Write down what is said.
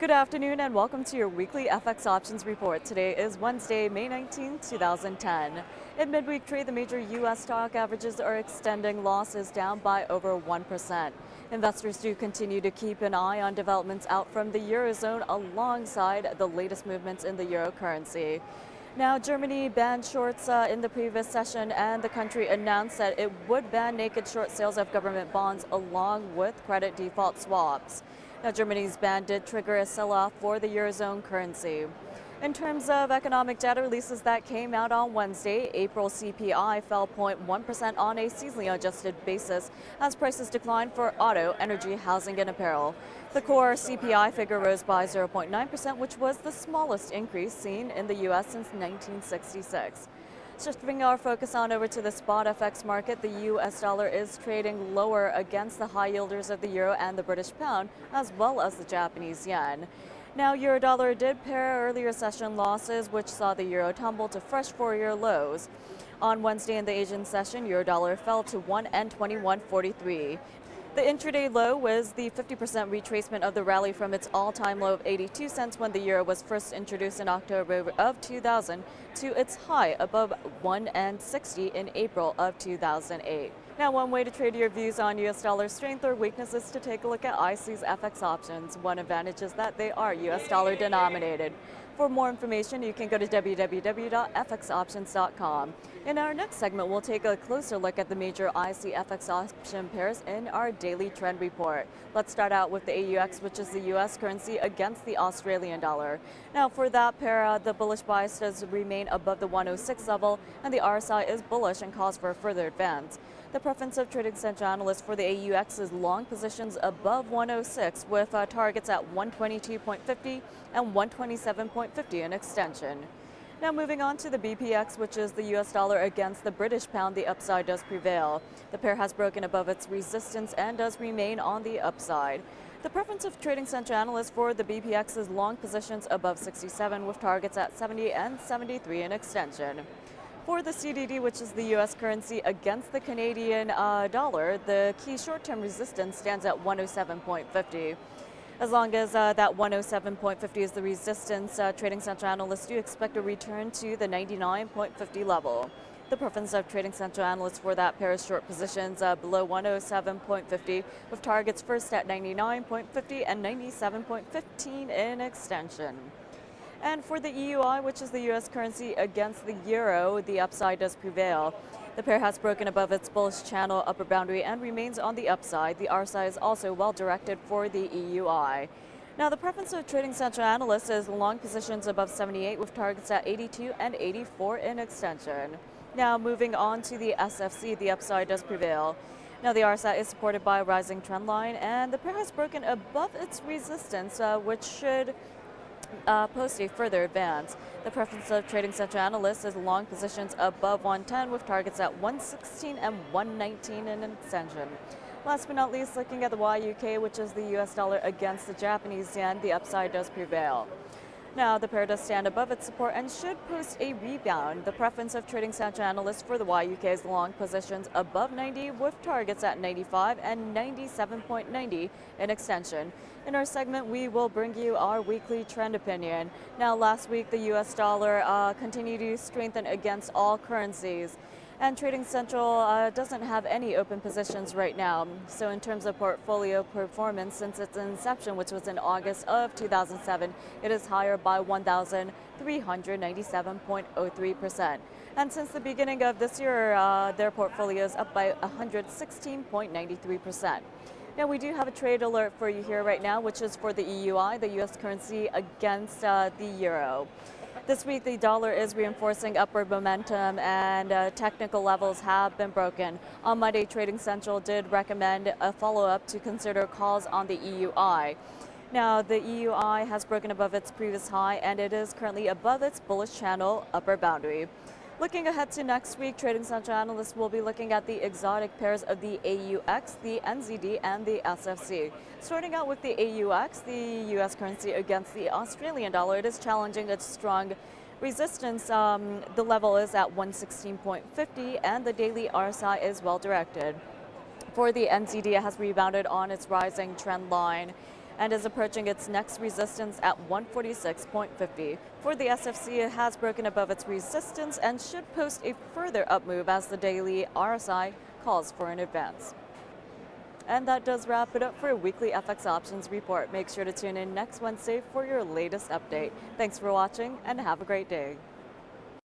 Good afternoon and welcome to your weekly FX options report. Today is Wednesday, May 19, 2010. In midweek trade, the major U.S. stock averages are extending losses down by over 1%. Investors do continue to keep an eye on developments out from the Eurozone alongside the latest movements in the euro currency. Now, Germany banned shorts in the previous session, and the country announced that it would ban naked short sales of government bonds along with credit default swaps. Now, Germany's ban did trigger a sell-off for the Eurozone currency. In terms of economic data releases that came out on Wednesday, April CPI fell 0.1% on a seasonally adjusted basis as prices declined for auto, energy, housing, and apparel. The core CPI figure rose by 0.9%, which was the smallest increase seen in the U.S. since 1966. Shifting our focus on over to the spot FX market, the U.S. dollar is trading lower against the high yielders of the euro and the British pound, as well as the Japanese yen. Now, euro dollar did pair earlier session losses, which saw the euro tumble to fresh four-year lows. On Wednesday in the Asian session, euro dollar fell to 1.2143. The intraday low was the 50% retracement of the rally from its all-time low of 82 cents when the euro was first introduced in October of 2000 to its high above 1.60 in April of 2008. Now, one way to trade your views on U.S. dollar strength or weakness is to take a look at IC's FX options. One advantage is that they are U.S. dollar denominated. For more information, you can go to www.fxoptions.com. In our next segment, we'll take a closer look at the major IC FX option pairs in our daily trend report. Let's start out with the AUX, which is the U.S. currency against the Australian dollar. Now, for that pair, the bullish bias does remain above the 106 level, and the RSI is bullish and calls for a further advance. The preference of trading central analysts for the AUX is long positions above 106 with targets at 122.50 and 127.50 in extension. Now, moving on to the BPX, which is the U.S. dollar against the British pound, the upside does prevail. The pair has broken above its resistance and does remain on the upside. The preference of trading central analysts for the BPX is long positions above 67 with targets at 70 and 73 in extension. For the CDD, which is the U.S. currency against the Canadian dollar, the key short-term resistance stands at 107.50. As long as that 107.50 is the resistance, trading central analysts do expect a return to the 99.50 level. The preference of trading central analysts for that pair is short positions below 107.50 with targets first at 99.50 and 97.15 in extension. And for the EUI, which is the U.S. currency against the euro, the upside does prevail. The pair has broken above its bullish channel upper boundary and remains on the upside. The RSI is also well directed for the EUI. Now, the preference of trading central analysts is long positions above 78 with targets at 82 and 84 in extension. Now, moving on to the SFC, the upside does prevail. Now, the RSI is supported by a rising trend line, and the pair has broken above its resistance, which should post a further advance. The preference of trading central analysts is long positions above 110 with targets at 116 and 119 in extension. Last but not least, looking at the YUK, which is the U.S. dollar against the Japanese yen, the upside does prevail. Now, the pair does stand above its support and should post a rebound. The preference of trading central analysts for the YUK is long positions above 90 with targets at 95 and 97.90 in extension. In our segment, we will bring you our weekly trend opinion. Now, last week, the U.S. dollar continued to strengthen against all currencies. And Trading Central doesn't have any open positions right now. So in terms of portfolio performance, since its inception, which was in August of 2007, it is higher by 1,397.03%. And since the beginning of this year, their portfolio is up by 116.93%. Now, we do have a trade alert for you here right now, which is for the EUI, the U.S. currency against the euro. This week, the dollar is reinforcing upward momentum and technical levels have been broken. On Monday, Trading Central did recommend a follow-up to consider calls on the EUI. Now, the EUI has broken above its previous high and it is currently above its bullish channel upper boundary. Looking ahead to next week, Trading Central analysts will be looking at the exotic pairs of the AUX, the NZD, and the SFC. Starting out with the AUX, the U.S. currency against the Australian dollar, it is challenging its strong resistance. The level is at 116.50, and the daily RSI is well directed. For the NZD, it has rebounded on its rising trend line. and is approaching its next resistance at 146.50. For the SFC, it has broken above its resistance and should post a further up move as the daily RSI calls for an advance. And that does wrap it up for a weekly FX options report. Make sure to tune in next Wednesday for your latest update. Thanks for watching and have a great day.